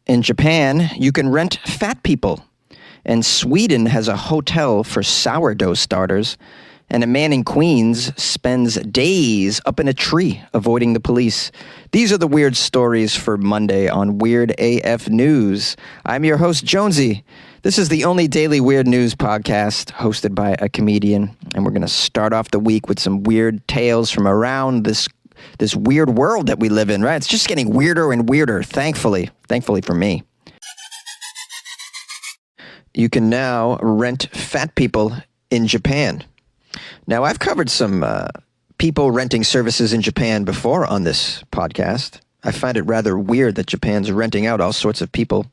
In Japan, you can rent fat people. And Sweden has a hotel for sourdough starters. And a man in Queens spends days up in a tree avoiding the police. These are the weird stories for Monday on Weird AF News. I'm your host, Jonesy. This is the only daily weird news podcast hosted by a comedian. And we're going to start off the week with some weird tales from around this weird world that we live in, right? It's just getting weirder and weirder, thankfully for me. You can now rent fat people in Japan. Now, I've covered some people renting services in Japan before on this podcast. I find it rather weird that Japan's renting out all sorts of people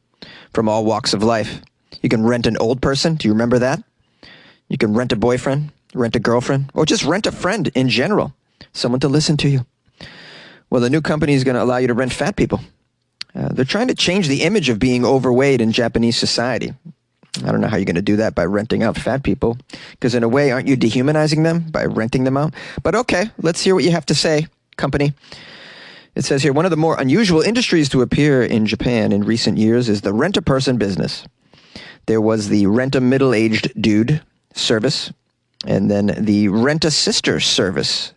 from all walks of life. You can rent an old person. Do you remember that? You can rent a boyfriend, rent a girlfriend, or just rent a friend in general, someone to listen to you. Well, the new company is going to allow you to rent fat people. They're trying to change the image of being overweight in Japanese society. I don't know how you're going to do that by renting out fat people, because in a way, aren't you dehumanizing them by renting them out? But okay, let's hear what you have to say, company. It says here, one of the more unusual industries to appear in Japan in recent years is the rent-a-person business. There was the rent-a-middle-aged dude service, and then the rent-a-sister service.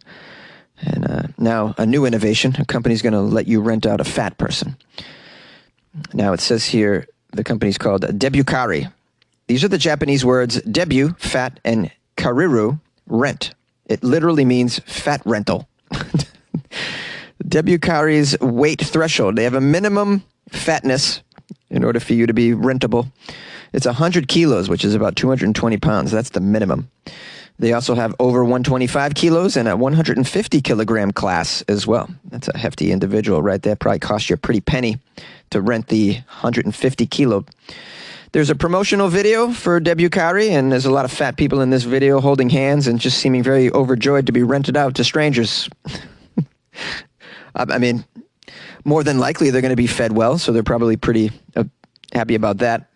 And now a new innovation, a company's going to let you rent out a fat person. Now it says here, the company's called Debukari. These are the Japanese words debu, fat, and kariru, rent. It literally means fat rental. Debukari's weight threshold. They have a minimum fatness in order for you to be rentable. It's 100 kilos, which is about 220 pounds. That's the minimum. They also have over 125 kilos and a 150 kilogram class as well. That's a hefty individual right there. Probably cost you a pretty penny to rent the 150 kilo. There's a promotional video for Debukari, and there's a lot of fat people in this video holding hands and just seeming very overjoyed to be rented out to strangers. I mean, more than likely they're going to be fed well, so they're probably pretty happy about that.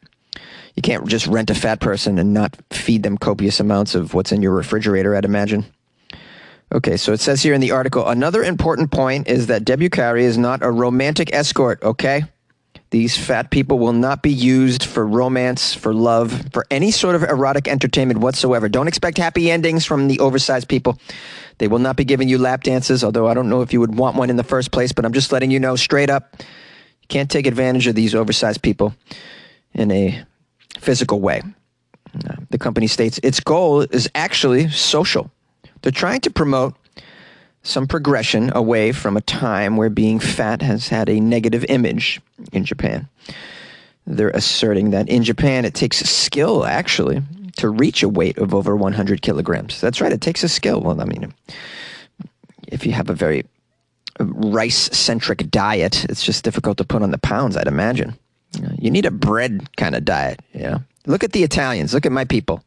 You can't just rent a fat person and not feed them copious amounts of what's in your refrigerator, I'd imagine. Okay, so it says here in the article, another important point is that Debukari is not a romantic escort, okay? These fat people will not be used for romance, for love, for any sort of erotic entertainment whatsoever. Don't expect happy endings from the oversized people. They will not be giving you lap dances, although I don't know if you would want one in the first place, but I'm just letting you know straight up, you can't take advantage of these oversized people in a physical way. The company states its goal is actually social. They're trying to promote some progression away from a time where being fat has had a negative image in Japan. They're asserting that in Japan it takes skill, actually, to reach a weight of over 100 kilograms. That's right, it takes a skill. Well, I mean, if you have a very rice-centric diet, it's just difficult to put on the pounds, I'd imagine. You need a bread kind of diet, you know. Look at the Italians. Look at my people.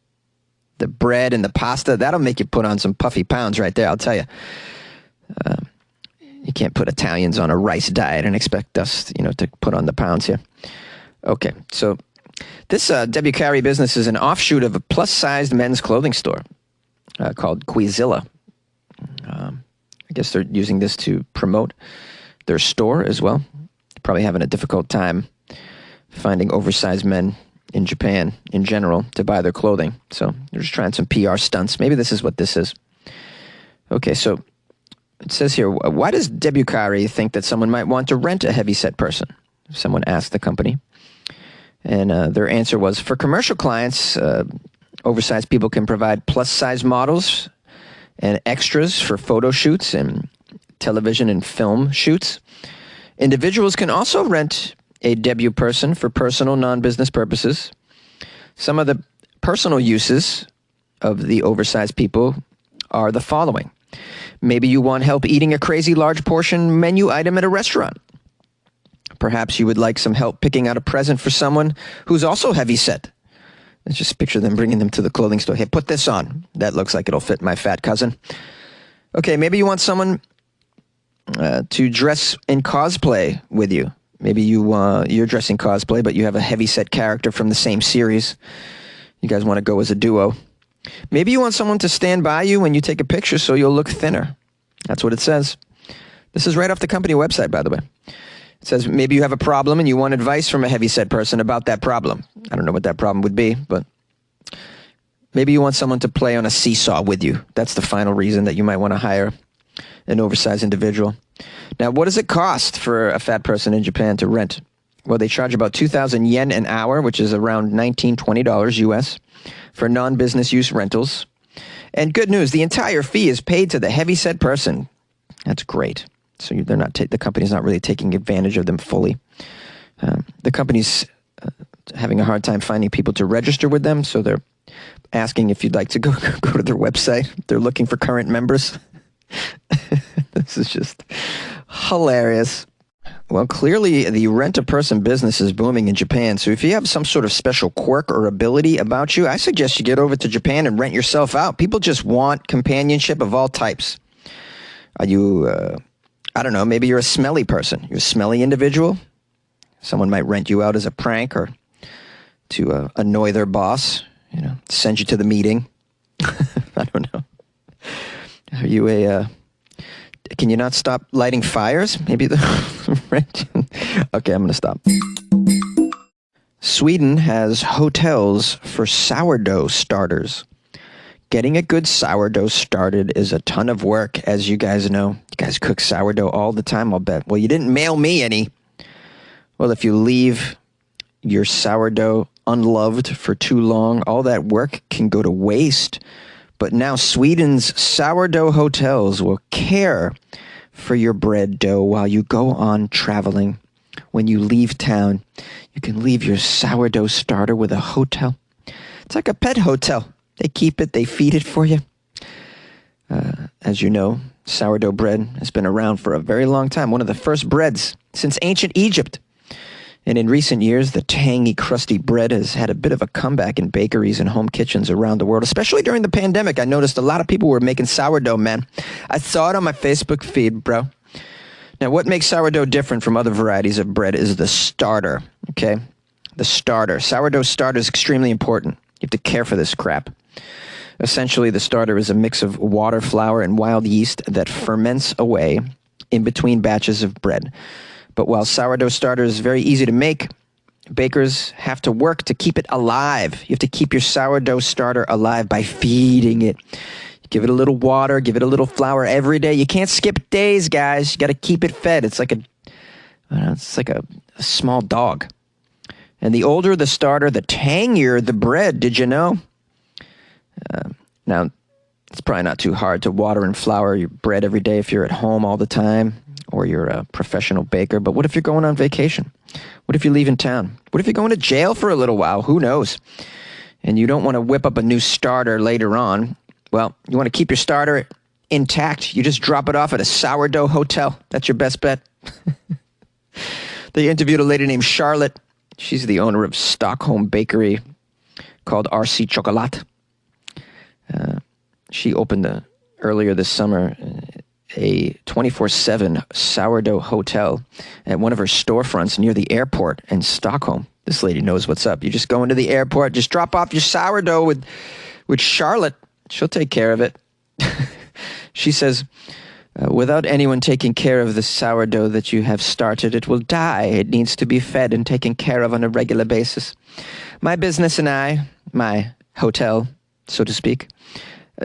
The bread and the pasta, that'll make you put on some puffy pounds right there, I'll tell you. You can't put Italians on a rice diet and expect us, to put on the pounds here. Okay, so this Debukari business is an offshoot of a plus-sized men's clothing store called Quizilla. I guess they're using this to promote their store as well. Probably having a difficult time finding oversized men in Japan in general to buy their clothing. So they're just trying some PR stunts. Maybe this is what this is. Okay, so it says here, why does Debukari think that someone might want to rent a heavyset person? Someone asked the company. And their answer was, for commercial clients, oversized people can provide plus-size models and extras for photo shoots and television and film shoots. Individuals can also rent a debut person for personal, non-business purposes. Some of the personal uses of the oversized people are the following. Maybe you want help eating a crazy large portion menu item at a restaurant. Perhaps you would like some help picking out a present for someone who's also heavy set. Let's just picture them bringing them to the clothing store. Hey, put this on. That looks like it'll fit my fat cousin. Okay, maybe you want someone to dress in cosplay with you. Maybe you're dressing cosplay, but you have a heavy-set character from the same series. You guys want to go as a duo. Maybe you want someone to stand by you when you take a picture so you'll look thinner. That's what it says. This is right off the company website, by the way. It says maybe you have a problem and you want advice from a heavyset person about that problem. I don't know what that problem would be, but maybe you want someone to play on a seesaw with you. That's the final reason that you might want to hire an oversized individual. Now, what does it cost for a fat person in Japan to rent? Well, they charge about 2,000 yen an hour, which is around $19, $20 US, for non-business use rentals. And good news, the entire fee is paid to the heavyset person. That's great. So they're not the company's not really taking advantage of them fully. The company's having a hard time finding people to register with them, so they're asking if you'd like to go to their website. They're looking for current members. This is just hilarious. Well, clearly the rent-a-person business is booming in Japan, so if you have some sort of special quirk or ability about you, I suggest you get over to Japan and rent yourself out. People just want companionship of all types. Are you, I don't know, maybe you're a smelly person. You're a smelly individual. Someone might rent you out as a prank or to annoy their boss, send you to the meeting. I don't know. Are you can you not stop lighting fires? Maybe the rent. Okay, I'm going to stop. Sweden has hotels for sourdough starters. Getting a good sourdough started is a ton of work, as you guys know. You guys cook sourdough all the time, I'll bet. Well, you didn't mail me any. Well, if you leave your sourdough unloved for too long, all that work can go to waste. But now Sweden's sourdough hotels will care for your bread dough while you go on traveling. When you leave town, you can leave your sourdough starter with a hotel. It's like a pet hotel. They keep it, they feed it for you. As you know, sourdough bread has been around for a very long time. One of the first breads since ancient Egypt. And in recent years, the tangy, crusty bread has had a bit of a comeback in bakeries and home kitchens around the world, especially during the pandemic. I noticed a lot of people were making sourdough, man. I saw it on my Facebook feed, bro. Now, what makes sourdough different from other varieties of bread is the starter, okay? The starter. Sourdough starter is extremely important. You have to care for this crap. Essentially, the starter is a mix of water, flour, and wild yeast that ferments away in between batches of bread. But while sourdough starter is very easy to make, bakers have to work to keep it alive. You have to keep your sourdough starter alive by feeding it. Give it a little water, give it a little flour every day. You can't skip days, guys. You got to keep it fed. It's like a small dog. And the older the starter, the tangier the bread. Did you know? Now, it's probably not too hard to water and flour your bread every day if you're at home all the time, or you're a professional baker. But what if you're going on vacation? What if you're leaving town? What if you're going to jail for a little while? Who knows? And you don't want to whip up a new starter later on. Well, you want to keep your starter intact. You just drop it off at a sourdough hotel. That's your best bet. They interviewed a lady named Charlotte. She's the owner of Stockholm bakery called RC Chocolat. She opened earlier this summer a 24/7 sourdough hotel at one of her storefronts near the airport in Stockholm. This lady knows what's up. You just go into the airport, just drop off your sourdough with Charlotte. She'll take care of it. She says, without anyone taking care of the sourdough that you have started, it will die. It needs to be fed and taken care of on a regular basis. My business and I, my hotel, so to speak,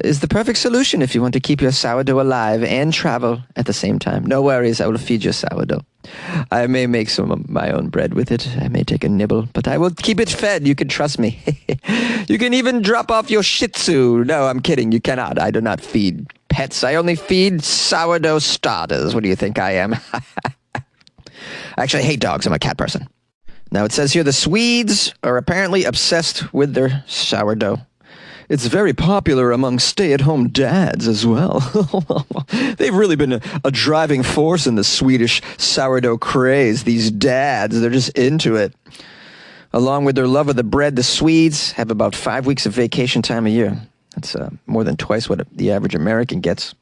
is the perfect solution if you want to keep your sourdough alive and travel at the same time. No worries, I will feed your sourdough. I may make some of my own bread with it. I may take a nibble, but I will keep it fed. You can trust me. You can even drop off your Shih Tzu. No, I'm kidding. You cannot. I do not feed pets. I only feed sourdough starters. What do you think I am? I actually hate dogs. I'm a cat person. Now, it says here the Swedes are apparently obsessed with their sourdough. It's very popular among stay-at-home dads as well. They've really been a driving force in the Swedish sourdough craze. These dads, they're just into it. Along with their love of the bread, the Swedes have about 5 weeks of vacation time a year. That's more than twice what the average American gets.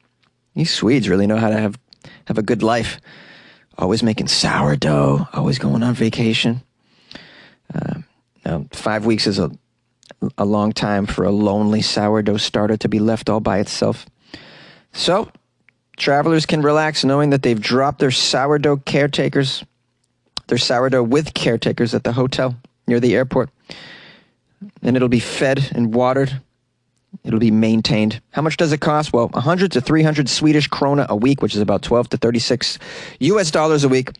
These Swedes really know how to have a good life. Always making sourdough, always going on vacation. Now, 5 weeks is a long time for a lonely sourdough starter to be left all by itself. So, travelers can relax knowing that they've dropped their sourdough caretakers their sourdough with caretakers at the hotel near the airport. And it'll be fed and watered. It'll be maintained. How much does it cost? Well, 100 to 300 Swedish krona a week, which is about 12 to 36 US dollars a week.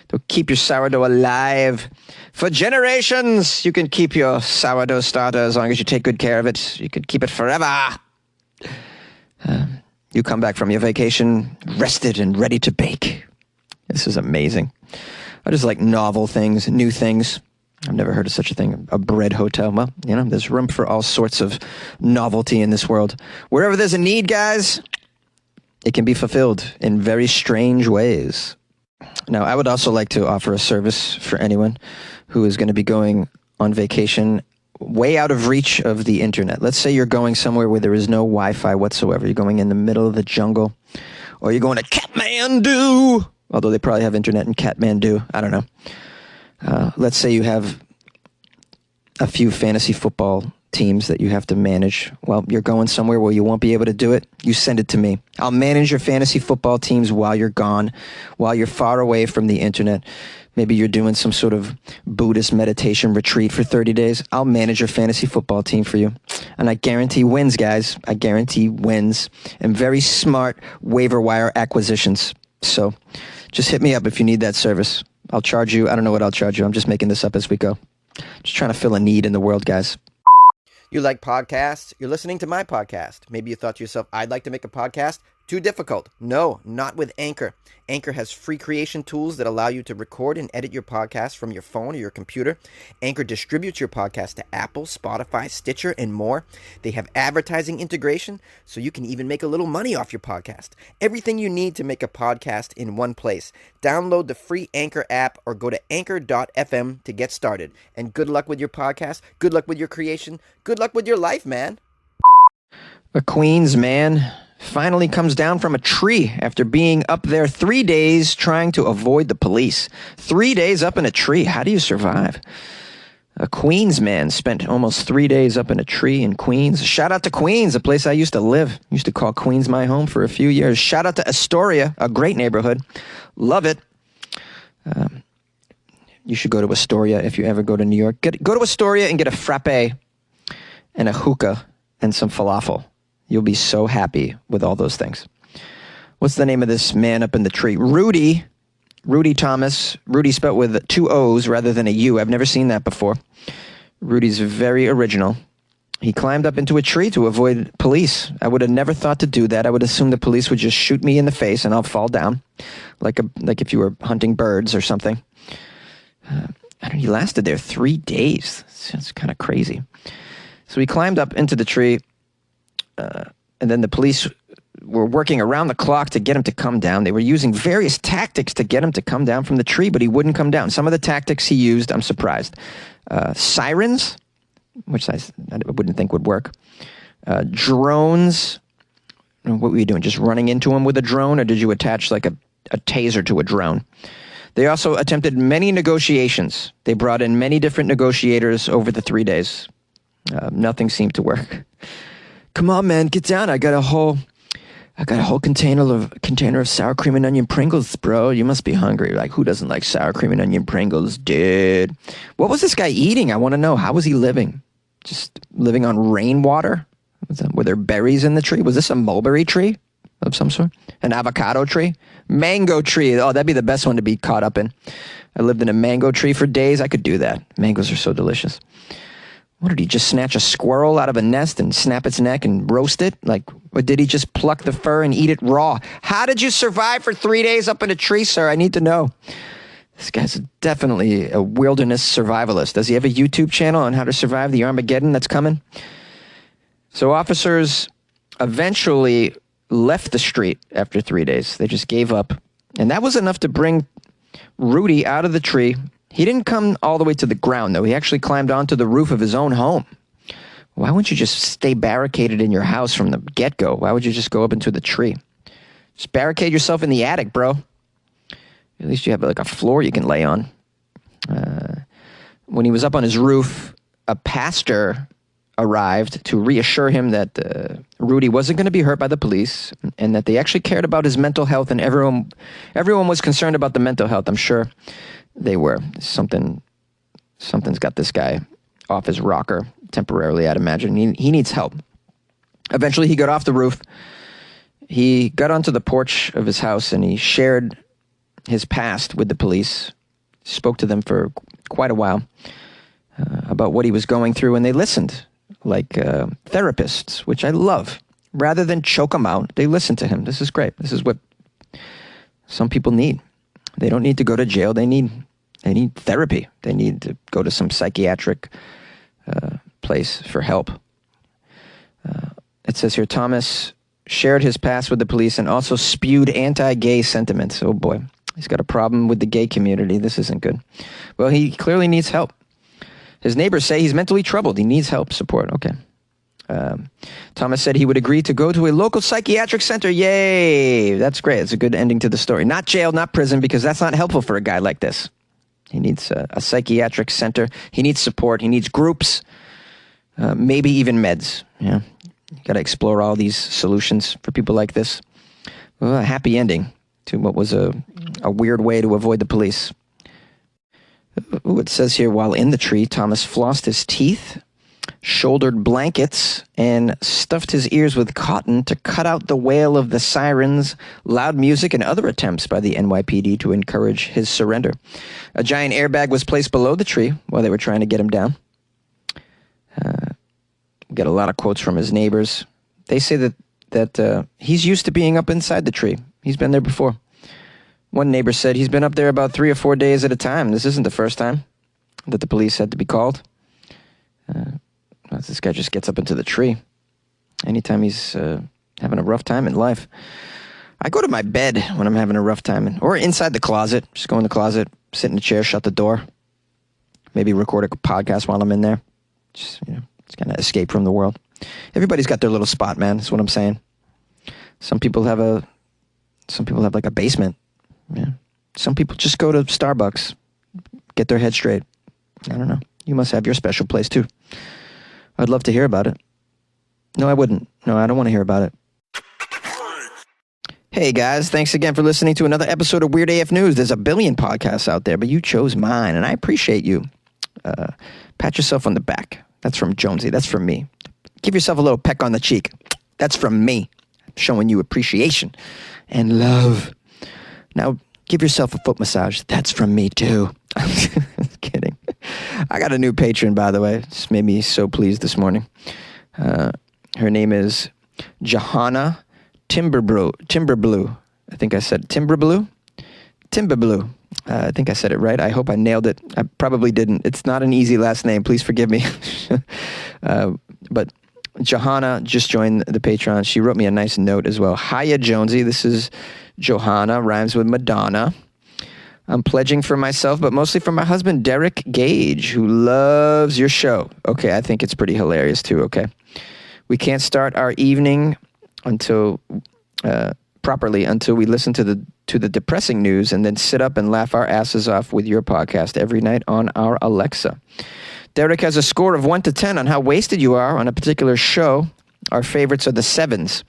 They'll keep your sourdough alive for generations. You can keep your sourdough starter as long as you take good care of it. You can keep it forever. You come back from your vacation rested and ready to bake. This is amazing. I just like novel things, new things. I've never heard of such a thing, a bread hotel. Well, there's room for all sorts of novelty in this world. Wherever there's a need, guys, it can be fulfilled in very strange ways. Now, I would also like to offer a service for anyone who is going to be going on vacation way out of reach of the internet. Let's say you're going somewhere where there is no Wi-Fi whatsoever. You're going in the middle of the jungle, or you're going to Kathmandu, although they probably have internet in Kathmandu. I don't know. Let's say you have a few fantasy football teams that you have to manage. Well, you're going somewhere where you won't be able to do it. You send it to me. I'll manage your fantasy football teams while you're gone, while you're far away from the internet. Maybe you're doing some sort of Buddhist meditation retreat for 30 days. I'll manage your fantasy football team for you. And I guarantee wins, guys. I guarantee wins and very smart waiver wire acquisitions. So just hit me up if you need that service. I'll charge you. I don't know what I'll charge you. I'm just making this up as we go. Just trying to fill a need in the world, guys. You like podcasts? You're listening to my podcast. Maybe you thought to yourself, I'd like to make a podcast. Too difficult. No, not with Anchor. Anchor has free creation tools that allow you to record and edit your podcast from your phone or your computer. Anchor distributes your podcast to Apple, Spotify, Stitcher, and more. They have advertising integration, so you can even make a little money off your podcast. Everything you need to make a podcast in one place. Download the free Anchor app or go to anchor.fm to get started. And good luck with your podcast. Good luck with your creation. Good luck with your life, man. A Queens man finally comes down from a tree after being up there 3 days trying to avoid the police. 3 days up in a tree. How do you survive? A Queens man spent almost 3 days up in a tree in Queens. Shout out to Queens, a place I used to live. Used to call Queens my home for a few years. Shout out to Astoria, a great neighborhood. Love it. You should go to Astoria if you ever go to New York. Go to Astoria and get a frappe and a hookah and some falafel. You'll be so happy with all those things. What's the name of this man up in the tree? Rudy Thomas. Rudy spelled with 2 O's rather than a U. I've never seen that before. Rudy's very original. He climbed up into a tree to avoid police. I would have never thought to do that. I would assume the police would just shoot me in the face and I'll fall down, like if you were hunting birds or something. He lasted there 3 days. That's kind of crazy. So he climbed up into the tree. And then the police were working around the clock to get him to come down. They were using various tactics to get him to come down from the tree, but he wouldn't come down. Some of the tactics he used, I'm surprised. Sirens, which I wouldn't think would work. Drones. What were you doing? Just running into him with a drone, or did you attach like a taser to a drone? They also attempted many negotiations. They brought in many different negotiators over the 3 days. Nothing seemed to work. Come on, man, get down. I got a whole container of sour cream and onion Pringles, bro. You must be hungry. Like, who doesn't like sour cream and onion Pringles, dude? What was this guy eating? I want to know. How was he living? Just living on rainwater? Were there berries in the tree? Was this a mulberry tree of some sort? An avocado tree? Mango tree. Oh, that'd be the best one to be caught up in. I lived in a mango tree for days. I could do that. Mangoes are so delicious. What, did he just snatch a squirrel out of a nest and snap its neck and roast it? Or did he just pluck the fur and eat it raw? How did you survive for 3 days up in a tree, sir? I need to know. This guy's definitely a wilderness survivalist. Does he have a YouTube channel on how to survive the Armageddon that's coming? So officers eventually left the street after 3 days. They just gave up. And that was enough to bring Rudy out of the tree. He didn't come all the way to the ground, though. He actually climbed onto the roof of his own home. Why wouldn't you just stay barricaded in your house from the get-go? Why would you just go up into the tree? Just barricade yourself in the attic, bro. At least you have like a floor you can lay on. When he was up on his roof, a pastor arrived to reassure him that Rudy wasn't going to be hurt by the police and that they actually cared about his mental health, and everyone was concerned about the mental health, I'm sure. they were. Something's got this guy off his rocker temporarily, I'd imagine. He needs help. Eventually, he got off the roof. He got onto the porch of his house, and he shared his past with the police, spoke to them for quite a while about what he was going through, and they listened like therapists, which I love. Rather than choke him out, they listened to him. This is great. This is what some people need. They don't need to go to jail. They need therapy. They need to go to some psychiatric place for help. It says here, Thomas shared his past with the police and also spewed anti-gay sentiments. Oh boy, he's got a problem with the gay community. This isn't good. Well, he clearly needs help. His neighbors say he's mentally troubled. He needs help, support. Okay. Thomas said he would agree to go to a local psychiatric center. Yay! That's great. It's a good ending to the story. Not jail, not prison, because that's not helpful for a guy like this. He needs a psychiatric center. He needs support. He needs groups, maybe even meds. Yeah, you got to explore all these solutions for people like this. Well, a happy ending to what was a weird way to avoid the police. Ooh, it says here, while in the tree, Thomas flossed his teeth, shouldered blankets, and stuffed his ears with cotton to cut out the wail of the sirens, loud music, and other attempts by the NYPD to encourage his surrender. A giant airbag was placed below the tree while they were trying to get him down. We get a lot of quotes from his neighbors. They say that he's used to being up inside the tree. He's been there before. One neighbor said he's been up there about 3 or 4 days at a time. This isn't the first time that the police had to be called. This guy just gets up into the tree anytime he's having a rough time in life. I go to my bed when I'm having a rough time, or inside the closet. Just go in the closet, sit in a chair, shut the door. Maybe record a podcast while I'm in there. Just kind of escape from the world. Everybody's got their little spot, man. That's what I'm saying. Some people have like a basement. Yeah. Some people just go to Starbucks, get their head straight. I don't know. You must have your special place too. I'd love to hear about it. No, I wouldn't. No, I don't want to hear about it. Hey guys, thanks again for listening to another episode of Weird AF News. There's a billion podcasts out there, but you chose mine, and I appreciate you. Pat yourself on the back. That's from Jonesy. That's from me. Give yourself a little peck on the cheek. That's from me. Showing you appreciation and love. Now, give yourself a foot massage. That's from me, too. I'm just kidding. I got a new patron, by the way. This made me so pleased this morning. Her name is Johanna Timberblue. I think I said Timberblue? Timberblue. I think I said it right. I hope I nailed it. I probably didn't. It's not an easy last name. Please forgive me. But Johanna just joined the Patreon. She wrote me a nice note as well. Hiya, Jonesy. This is Johanna. Rhymes with Madonna. I'm pledging for myself, but mostly for my husband, Derek Gage, who loves your show. Okay, I think it's pretty hilarious too, okay? We can't start our evening properly until we listen to the depressing news and then sit up and laugh our asses off with your podcast every night on our Alexa. Derek has a score of 1 to 10 on how wasted you are on a particular show. Our favorites are the 7s.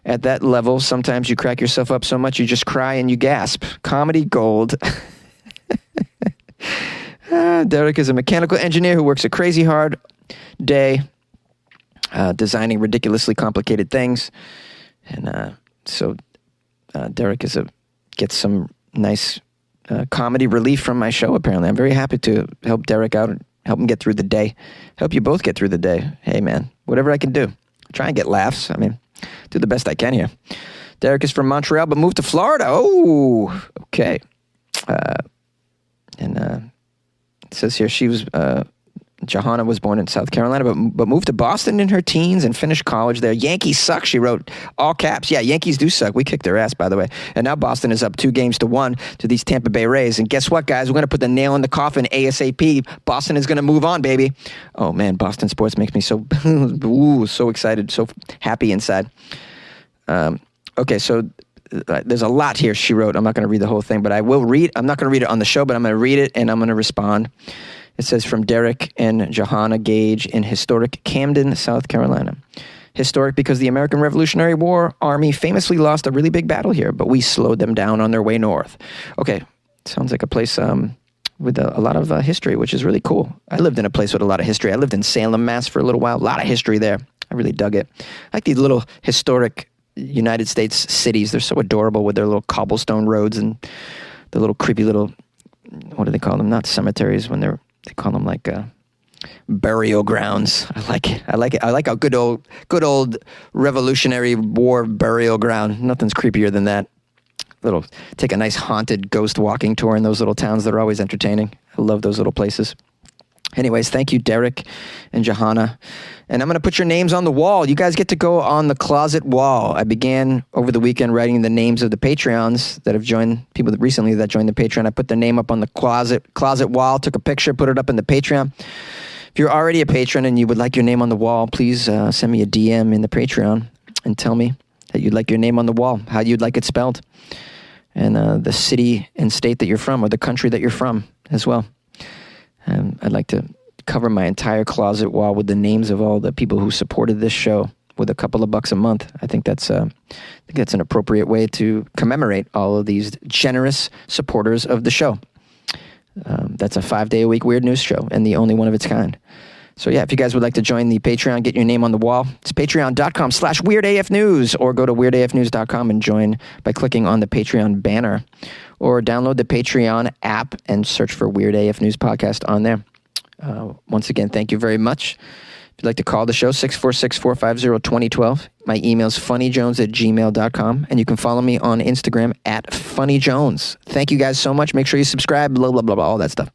At that level, sometimes you crack yourself up so much you just cry and you gasp. Comedy gold. Derek is a mechanical engineer who works a crazy hard day designing ridiculously complicated things. And so Derek gets some nice comedy relief from my show, apparently. I'm very happy to help Derek out and help him get through the day. Help you both get through the day. Hey, man, whatever I can do. Try and get laughs. I mean, do the best I can here. Derek is from Montreal, but moved to Florida. Oh, okay. And it says here Johanna was born in South Carolina, but moved to Boston in her teens and finished college there. Yankees suck, she wrote. All caps. Yeah, Yankees do suck. We kicked their ass, by the way. And now Boston is up 2-1 to these Tampa Bay Rays. And guess what, guys? We're going to put the nail in the coffin ASAP. Boston is going to move on, baby. Oh, man, Boston sports makes me so, so excited, so happy inside. Okay, so there's a lot here she wrote. I'm not going to read the whole thing, but I will read. I'm not going to read it on the show, but I'm going to read it, and I'm going to respond. It says, from Derek and Johanna Gage in historic Camden, South Carolina. Historic because the American Revolutionary War Army famously lost a really big battle here, but we slowed them down on their way north. Okay, sounds like a place with a lot of history, which is really cool. I lived in a place with a lot of history. I lived in Salem, Mass for a little while. A lot of history there. I really dug it. I like these little historic United States cities. They're so adorable with their little cobblestone roads and the little creepy little, what do they call them? Not cemeteries they call them like burial grounds. I like it. I like a good old Revolutionary War burial ground. Nothing's creepier than that. Take a nice haunted ghost walking tour in those little towns. They're always entertaining. I love those little places. Anyways, thank you, Derek and Johanna. And I'm going to put your names on the wall. You guys get to go on the closet wall. I began over the weekend writing the names of the Patreons that have joined, people that recently that joined the Patreon. I put their name up on the closet wall, took a picture, put it up in the Patreon. If you're already a patron and you would like your name on the wall, please send me a DM in the Patreon and tell me that you'd like your name on the wall, how you'd like it spelled, and the city and state that you're from, or the country that you're from as well. I'd like to cover my entire closet wall with the names of all the people who supported this show with a couple of bucks a month. I think that's an appropriate way to commemorate all of these generous supporters of the show. That's a 5-day-a-week Weird News show and the only one of its kind. So yeah, if you guys would like to join the Patreon, get your name on the wall, it's patreon.com/weirdafnews, or go to weirdafnews.com and join by clicking on the Patreon banner, or download the Patreon app and search for Weird AF News Podcast on there. Once again, thank you very much. If you'd like to call the show, 646-450-2012. My email's funnyjones@gmail.com, and you can follow me on Instagram @funnyjones. Thank you guys so much. Make sure you subscribe, blah, blah, blah, blah, all that stuff.